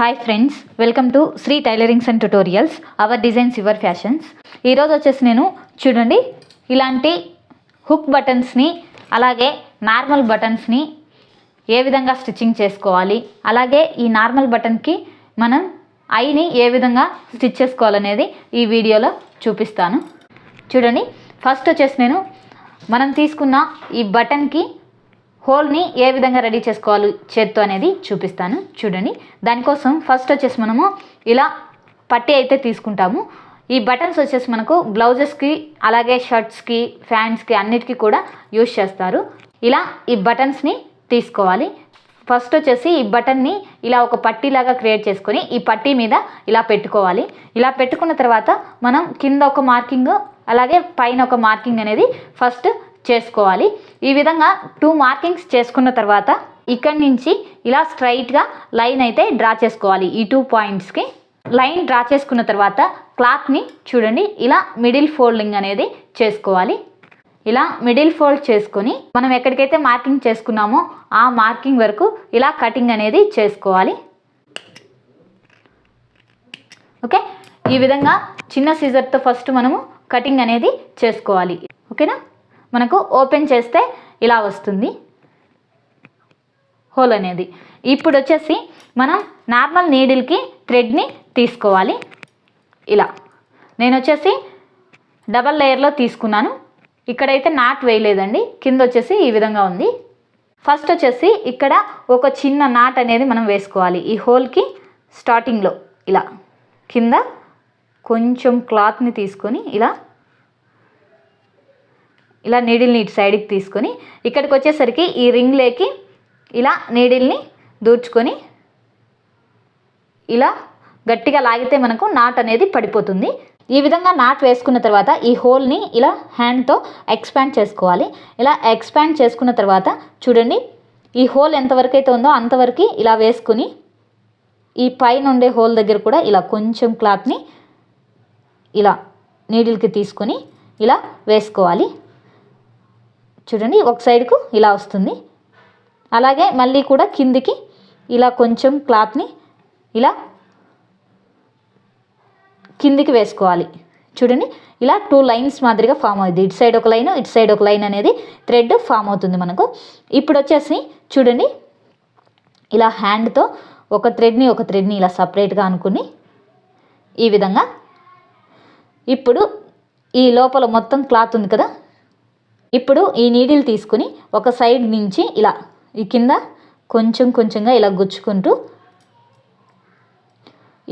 Hi friends, welcome to Shri tailorings and tutorials, our designs your fashions. ఈరోజు వచ్చేసి నేను చూడండి ఇలాంటి హుక్ బటన్స్ని అలాగే నార్మల్ బటన్స్ని ఏ విధంగా స్టిచ్చింగ్ చేసుకోవాలి, అలాగే ఈ నార్మల్ బటన్కి మనం ఐని ఏ విధంగా స్టిచ్ చేసుకోవాలనేది ఈ వీడియోలో చూపిస్తాను. చూడండి, ఫస్ట్ వచ్చేసి నేను మనం తీసుకున్న ఈ బటన్కి హోల్ని ఏ విధంగా రెడీ చేసుకోవాలి చేత్తో అనేది చూపిస్తాను. చూడండి, దానికోసం ఫస్ట్ వచ్చేసి మనము ఇలా పట్టీ అయితే తీసుకుంటాము. ఈ బటన్స్ వచ్చేసి మనకు బ్లౌజెస్కి అలాగే షర్ట్స్కి ప్యాంట్స్కి అన్నిటికీ కూడా యూజ్ చేస్తారు. ఇలా ఈ బటన్స్ని తీసుకోవాలి. ఫస్ట్ వచ్చేసి ఈ బటన్ని ఇలా ఒక పట్టీలాగా క్రియేట్ చేసుకొని ఈ పట్టీ మీద ఇలా పెట్టుకోవాలి. ఇలా పెట్టుకున్న తర్వాత మనం కింద ఒక మార్కింగ్ అలాగే పైన ఒక మార్కింగ్ అనేది ఫస్ట్ చేసుకోవాలి. ఈ విధంగా 2 మార్కింగ్స్ చేసుకున్న తర్వాత ఇక్కడి నుంచి ఇలా స్ట్రైట్గా లైన్ అయితే డ్రా చేసుకోవాలి. ఈ 2 పాయింట్స్కి లైన్ డ్రా చేసుకున్న తర్వాత క్లాత్ని చూడండి ఇలా మిడిల్ ఫోల్డింగ్ అనేది చేసుకోవాలి. ఇలా మిడిల్ ఫోల్డ్ చేసుకొని మనం ఎక్కడికైతే మార్కింగ్ చేసుకున్నామో ఆ మార్కింగ్ వరకు ఇలా కటింగ్ అనేది చేసుకోవాలి. ఓకే, ఈ విధంగా చిన్న సీజర్తో ఫస్ట్ మనము కటింగ్ అనేది చేసుకోవాలి. ఓకేనా, మనకు ఓపెన్ చేస్తే ఇలా వస్తుంది హోల్ అనేది. ఇప్పుడు వచ్చేసి మనం నార్మల్ నీడిల్కి థ్రెడ్ని తీసుకోవాలి. ఇలా నేను వచ్చేసి డబల్ లేయర్లో తీసుకున్నాను. ఇక్కడైతే నాట్ వేయలేదండి, కింద వచ్చేసి ఈ విధంగా ఉంది. ఫస్ట్ వచ్చేసి ఇక్కడ ఒక చిన్న నాట్ అనేది మనం వేసుకోవాలి. ఈ హోల్కి స్టార్టింగ్లో ఇలా కింద కొంచెం క్లాత్ని తీసుకొని ఇలా నీడిల్ని ఇటు సైడ్కి తీసుకొని ఇక్కడికి వచ్చేసరికి ఈ రింగ్లోకి ఇలా నీడిల్ని దూర్చుకొని ఇలా గట్టిగా లాగితే మనకు నాట్ అనేది పడిపోతుంది. ఈ విధంగా నాట్ వేసుకున్న తర్వాత ఈ హోల్ని ఇలా హ్యాండ్తో ఎక్స్పాండ్ చేసుకోవాలి. ఇలా ఎక్స్పాండ్ చేసుకున్న తర్వాత చూడండి ఈ హోల్ ఎంతవరకు అయితే ఉందో అంతవరకు ఇలా వేసుకుని ఈ పైన ఉండే హోల్ దగ్గర కూడా ఇలా కొంచెం క్లాత్ని ఇలా నీడిల్కి తీసుకొని ఇలా వేసుకోవాలి. చూడండి ఒక సైడ్కు ఇలా వస్తుంది. అలాగే మళ్ళీ కూడా కిందికి ఇలా కొంచెం క్లాత్ని ఇలా కిందికి వేసుకోవాలి. చూడండి ఇలా 2 లైన్స్ మాదిరిగా ఫామ్ అవుతుంది. ఇటు సైడ్ ఒక లైన్, ఇటు సైడ్ ఒక లైన్ అనేది థ్రెడ్ ఫామ్ అవుతుంది మనకు. ఇప్పుడు వచ్చేసి చూడండి ఇలా హ్యాండ్తో ఒక థ్రెడ్ని ఇలా సపరేట్గా అనుకుని ఈ విధంగా ఇప్పుడు ఈ లోపల మొత్తం క్లాత్ ఉంది కదా, ఇప్పుడు ఈ నీడిల్ తీసుకుని ఒక సైడ్ నుంచి ఇలా ఈ కింద కొంచెంగా ఇలా గుచ్చుకుంటూ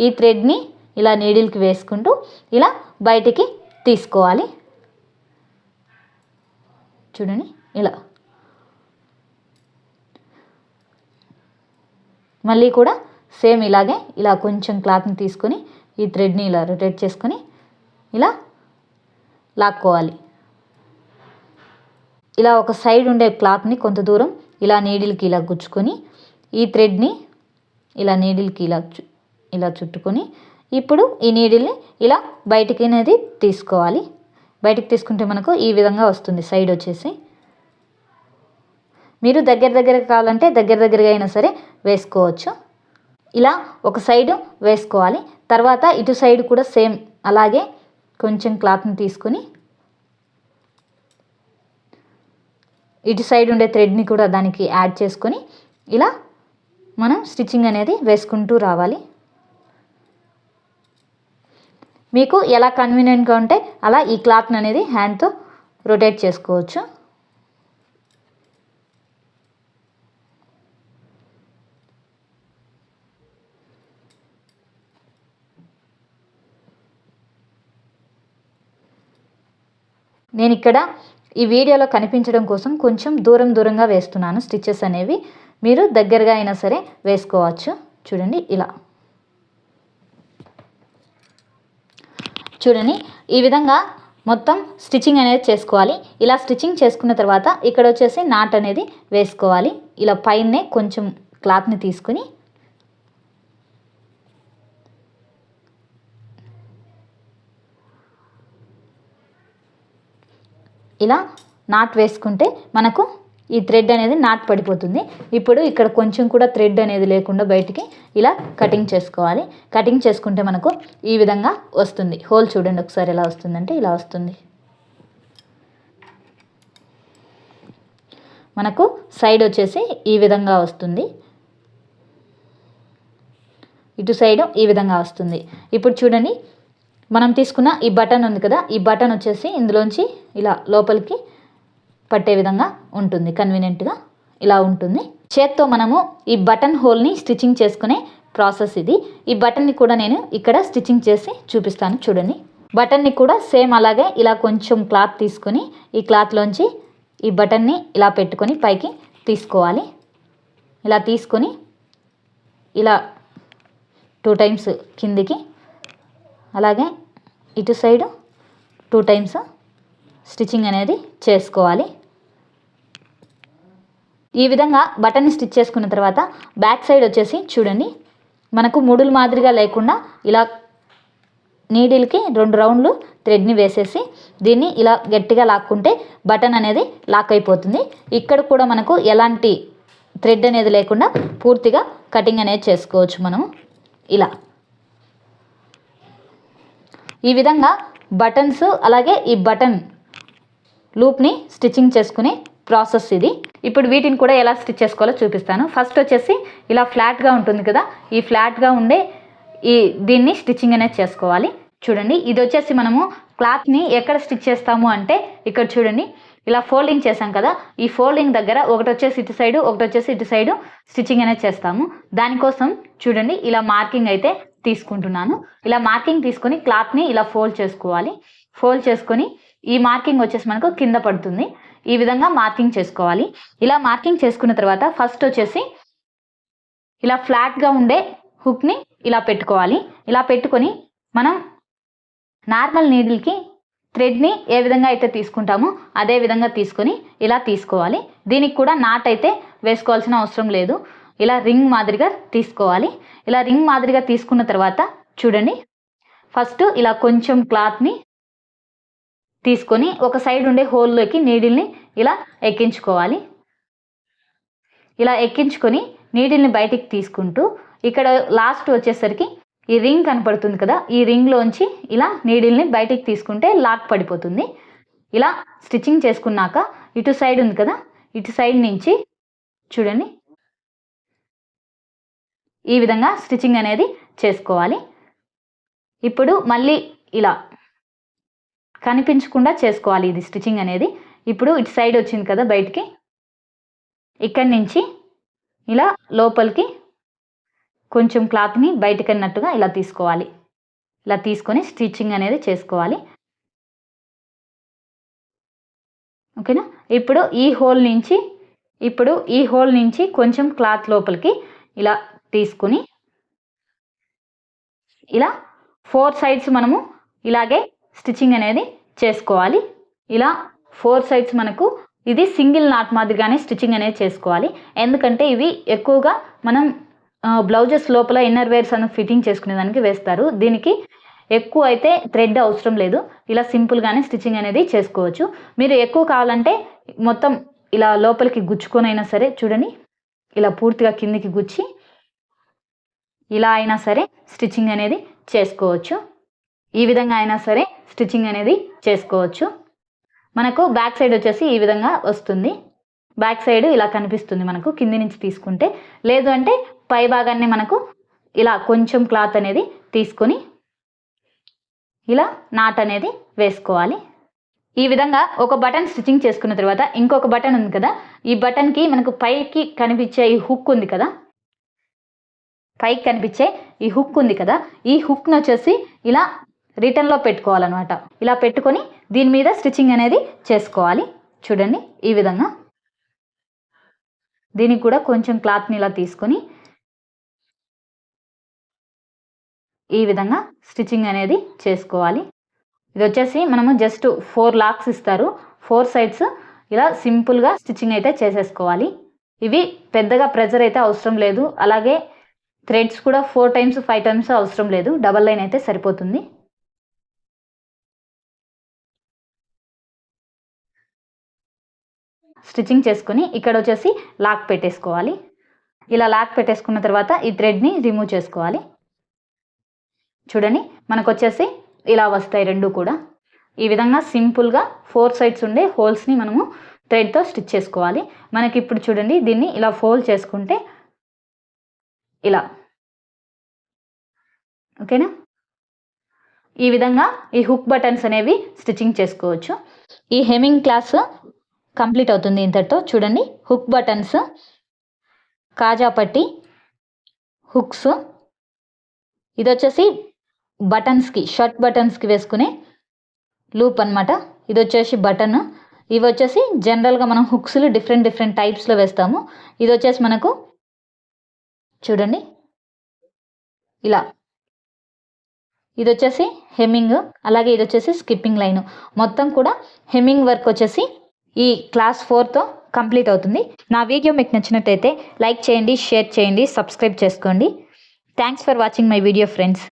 ఈ థ్రెడ్ని ఇలా నీడిల్కి వేసుకుంటూ ఇలా బయటికి తీసుకోవాలి. చూడండి ఇలా మళ్ళీ కూడా సేమ్ ఇలాగే ఇలా కొంచెం క్లాత్ని తీసుకొని ఈ థ్రెడ్ని ఇలా రొటేట్ చేసుకొని ఇలా లాక్కోవాలి. ఇలా ఒక సైడ్ ఉండే క్లాత్ని కొంత దూరం ఇలా నీడిల్కి ఇలా గుచ్చుకొని ఈ థ్రెడ్ని ఇలా నీడిల్కి ఇలా చుట్టుకొని ఇప్పుడు ఈ నీడిల్ని ఇలా బయటికి అనేది తీసుకోవాలి. బయటికి తీసుకుంటే మనకు ఈ విధంగా వస్తుంది. సైడ్ వచ్చేసి మీరు దగ్గర కావాలంటే దగ్గరగా అయినా సరే వేసుకోవచ్చు. ఇలా ఒక సైడు వేసుకోవాలి. తర్వాత ఇటు సైడ్ కూడా సేమ్ అలాగే కొంచెం క్లాత్ని తీసుకొని ఇటు సైడ్ ఉండే థ్రెడ్ని కూడా దానికి యాడ్ చేసుకొని ఇలా మనం స్టిచ్చింగ్ అనేది వేసుకుంటూ రావాలి. మీకు ఎలా కన్వీనియంట్గా ఉంటే అలా ఈ క్లాత్ని అనేది హ్యాండ్తో రొటేట్ చేసుకోవచ్చు. నేను ఇక్కడ ఈ వీడియోలో కనిపించడం కోసం కొంచెం దూరంగా వేస్తున్నాను స్టిచెస్ అనేవి. మీరు దగ్గరగా అయినా సరే వేసుకోవచ్చు. చూడండి ఇలా చూడండి ఈ విధంగా మొత్తం స్టిచ్చింగ్ అనేది చేసుకోవాలి. ఇలా స్టిచ్చింగ్ చేసుకున్న తర్వాత ఇక్కడ వచ్చేసి నాట్ అనేది వేసుకోవాలి. ఇలా పైనే కొంచెం క్లాత్ని తీసుకుని ఇలా నాట్ వేసుకుంటే మనకు ఈ థ్రెడ్ అనేది నాట్ పడిపోతుంది. ఇప్పుడు ఇక్కడ కొంచెం కూడా థ్రెడ్ అనేది లేకుండా బయటికి ఇలా కటింగ్ చేసుకోవాలి. కటింగ్ చేసుకుంటే మనకు ఈ విధంగా వస్తుంది. హోల్ చూడండి ఒకసారి ఎలా వస్తుందంటే ఇలా వస్తుంది. మనకు సైడ్ వచ్చేసి ఈ విధంగా వస్తుంది, ఇటు సైడ్ ఈ విధంగా వస్తుంది. ఇప్పుడు చూడండి, మనం తీసుకున్న ఈ బటన్ ఉంది కదా, ఈ బటన్ వచ్చేసి ఇందులోంచి ఇలా లోపలికి పట్టే విధంగా ఉంటుంది. కన్వీనియంట్గా ఇలా ఉంటుంది. చేత్తో మనము ఈ బటన్ హోల్ని స్టిచ్చింగ్ చేసుకునే ప్రాసెస్ ఇది. ఈ బటన్ని కూడా నేను ఇక్కడ స్టిచ్చింగ్ చేసి చూపిస్తాను చూడండి. బటన్ని కూడా సేమ్ అలాగే ఇలా కొంచెం క్లాత్ తీసుకొని ఈ క్లాత్లోంచి ఈ బటన్ని ఇలా పెట్టుకొని పైకి తీసుకోవాలి. ఇలా తీసుకొని ఇలా 2 టైమ్స్ కిందికి, అలాగే ఇటు సైడ్ 2 టైమ్స్ స్టిచ్చింగ్ అనేది చేసుకోవాలి. ఈ విధంగా బటన్ని స్టిచ్ చేసుకున్న తర్వాత బ్యాక్ సైడ్ వచ్చేసి చూడండి, మనకు ముడులు మాదిరిగా లేకుండా ఇలా నీడిల్కి 2 రౌండ్లు థ్రెడ్ని వేసేసి దీన్ని ఇలా గట్టిగా లాక్కుంటే బటన్ అనేది లాక్ అయిపోతుంది. ఇక్కడ కూడా మనకు ఎలాంటి థ్రెడ్ అనేది లేకుండా పూర్తిగా కటింగ్ అనేది చేసుకోవచ్చు మనం ఇలా. ఈ విధంగా బటన్స్ అలాగే ఈ బటన్ లూప్ని స్టిచ్చింగ్ చేసుకునే ప్రాసెస్ ఇది. ఇప్పుడు వీటిని కూడా ఎలా స్టిచ్ చేసుకోవాలో చూపిస్తాను. ఫస్ట్ వచ్చేసి ఇలా ఫ్లాట్గా ఉంటుంది కదా, ఈ ఫ్లాట్గా ఉండే దీన్ని స్టిచ్చింగ్ అనేది చేసుకోవాలి. చూడండి, ఇది వచ్చేసి మనము క్లాత్ని ఎక్కడ స్టిచ్ చేస్తాము అంటే ఇక్కడ చూడండి, ఇలా ఫోల్డింగ్ చేసాం కదా, ఈ ఫోల్డింగ్ దగ్గర ఒకటి వచ్చేసి ఇటు సైడు, ఒకటి వచ్చేసి ఇటు సైడు స్టిచ్చింగ్ అనేది చేస్తాము. దానికోసం చూడండి ఇలా మార్కింగ్ అయితే తీసుకుంటున్నాను. ఇలా మార్కింగ్ తీసుకొని క్లాత్ని ఇలా ఫోల్డ్ చేసుకోవాలి. ఫోల్డ్ చేసుకొని ఈ మార్కింగ్ వచ్చేసి మనకు కింద పడుతుంది. ఈ విధంగా మార్కింగ్ చేసుకోవాలి. ఇలా మార్కింగ్ చేసుకున్న తర్వాత ఫస్ట్ వచ్చేసి ఇలా ఫ్లాట్గా ఉండే హుక్ని ఇలా పెట్టుకోవాలి. ఇలా పెట్టుకొని మనం నార్మల్ నీడిల్కి థ్రెడ్ని ఏ విధంగా అయితే తీసుకుంటామో అదే విధంగా తీసుకొని ఇలా తీసుకోవాలి. దీనికి కూడా నాట్ అయితే వేసుకోవాల్సిన అవసరం లేదు. ఇలా రింగ్ మాదిరిగా తీసుకోవాలి. ఇలా రింగ్ మాదిరిగా తీసుకున్న తర్వాత చూడండి, ఫస్ట్ ఇలా కొంచెం క్లాత్ని తీసుకొని ఒక సైడ్ ఉండే హోల్లోకి నీడిల్ని ఇలా ఎక్కించుకోవాలి. ఇలా ఎక్కించుకొని నీడిల్ని బయటికి తీసుకుంటూ ఇక్కడ లాస్ట్ వచ్చేసరికి ఈ రింగ్ కనపడుతుంది కదా, ఈ రింగ్లోంచి ఇలా నీడిల్ని బయటికి తీసుకుంటే లాక్ పడిపోతుంది. ఇలా స్టిచ్చింగ్ చేసుకున్నాక ఇటు సైడ్ ఉంది కదా, ఇటు సైడ్ నుంచి చూడండి ఈ విధంగా స్టిచ్చింగ్ అనేది చేసుకోవాలి. ఇప్పుడు మళ్ళీ ఇలా కనిపించకుండా చేసుకోవాలి ఇది స్టిచ్చింగ్ అనేది. ఇప్పుడు ఇటు సైడ్ వచ్చింది కదా బయటికి, ఇక్కడి నుంచి ఇలా లోపలికి కొంచెం క్లాత్ని బయటకు అన్నట్టుగా ఇలా తీసుకోవాలి. ఇలా తీసుకొని స్టిచ్చింగ్ అనేది చేసుకోవాలి. ఓకేనా. ఇప్పుడు ఈ హోల్ నుంచి కొంచెం క్లాత్ లోపలికి ఇలా తీసుకుని ఇలా 4 సైడ్స్ మనము ఇలాగే స్టిచ్చింగ్ అనేది చేసుకోవాలి. ఇలా 4 సైడ్స్ మనకు ఇది సింగిల్ నాట్ మాదిరిగానే స్టిచ్చింగ్ అనేది చేసుకోవాలి. ఎందుకంటే ఇవి ఎక్కువగా మనం బ్లౌజెస్ లోపల ఇన్నర్ వేర్స్ అని ఫిట్టింగ్ చేసుకునేదానికి వేస్తారు. దీనికి ఎక్కువ అయితే థ్రెడ్ అవసరం లేదు. ఇలా సింపుల్గానే స్టిచ్చింగ్ అనేది చేసుకోవచ్చు. మీరు ఎక్కువ కావాలంటే మొత్తం ఇలా లోపలికి గుచ్చుకొని అయినా సరే చూడండి, ఇలా పూర్తిగా కిందికి గుచ్చి ఇలా అయినా సరే స్టిచ్చింగ్ అనేది చేసుకోవచ్చు. ఈ విధంగా అయినా సరే స్టిచ్చింగ్ అనేది చేసుకోవచ్చు. మనకు బ్యాక్ సైడ్ వచ్చేసి ఈ విధంగా వస్తుంది. బ్యాక్ సైడ్ ఇలా కనిపిస్తుంది మనకు కింది నుంచి తీసుకుంటే. లేదు అంటే పై భాగాన్ని మనకు ఇలా కొంచెం క్లాత్ అనేది తీసుకొని ఇలా నాట్ అనేది వేసుకోవాలి. ఈ విధంగా ఒక బటన్ స్టిచ్చింగ్ చేసుకున్న తర్వాత ఇంకొక బటన్ ఉంది కదా, ఈ బటన్కి మనకు పైకి కనిపించే ఈ హుక్ ఉంది కదా, పైకి కనిపించే ఈ హుక్ ఉంది కదా, ఈ హుక్ను వచ్చేసి ఇలా రిటర్న్లో పెట్టుకోవాలన్నమాట. ఇలా పెట్టుకొని దీని మీద స్టిచ్చింగ్ అనేది చేసుకోవాలి. చూడండి ఈ విధంగా. దీనికి కూడా కొంచెం క్లాత్ని ఇలా తీసుకొని ఈ విధంగా స్టిచ్చింగ్ అనేది చేసుకోవాలి. ఇది వచ్చేసి మనము జస్ట్ 4 లాక్స్ ఇస్తారు. 4 సైడ్స్ ఇలా సింపుల్గా స్టిచ్చింగ్ అయితే చేసేసుకోవాలి. ఇవి పెద్దగా ప్రెజర్ అయితే అవసరం లేదు. అలాగే థ్రెడ్స్ కూడా 4 టైమ్స్ 5 టైమ్స్ అవసరం లేదు. డబల్ లైన్ అయితే సరిపోతుంది. స్టిచ్చింగ్ చేసుకొని ఇక్కడ వచ్చేసి లాక్ పెట్టేసుకోవాలి. ఇలా లాక్ పెట్టేసుకున్న తర్వాత ఈ థ్రెడ్ని రిమూవ్ చేసుకోవాలి. చూడండి మనకు వచ్చేసి ఇలా వస్తాయి రెండు కూడా. ఈ విధంగా సింపుల్గా 4 సైడ్స్ ఉండే హోల్స్ని మనము థ్రెడ్తో స్టిచ్ చేసుకోవాలి. మనకి ఇప్పుడు చూడండి దీన్ని ఇలా ఫోల్డ్ చేసుకుంటే ఇలా, ఓకేనా? ఈ విధంగా ఈ హుక్ బటన్స్ అనేవి స్టిచ్చింగ్ చేసుకోవచ్చు. ఈ హెమ్మింగ్ క్లాస్ కంప్లీట్ అవుతుంది ఇంతటితో. చూడండి హుక్ బటన్స్, కాజా పట్టి, హుక్స్, ఇది వచ్చేసి బటన్స్కి, షర్ట్ బటన్స్కి వేసుకునే లూప్ అనమాట. ఇది వచ్చేసి బటన్. ఇవి వచ్చేసి జనరల్గా మనం హుక్స్లు డిఫరెంట్ టైప్స్లో వేస్తాము. ఇది వచ్చేసి మనకు చూడండి ఇలా, ఇది వచ్చేసి హెమ్మింగ్, అలాగే ఇది వచ్చేసి స్కిప్పింగ్ లైన్. మొత్తం కూడా హెమ్మింగ్ వర్క్ వచ్చేసి ఈ క్లాస్ 4తో కంప్లీట్ అవుతుంది. నా వీడియో మీకు నచ్చినట్టయితే లైక్ చేయండి, షేర్ చేయండి, సబ్స్క్రైబ్ చేసుకోండి. Thanks for watching my video friends.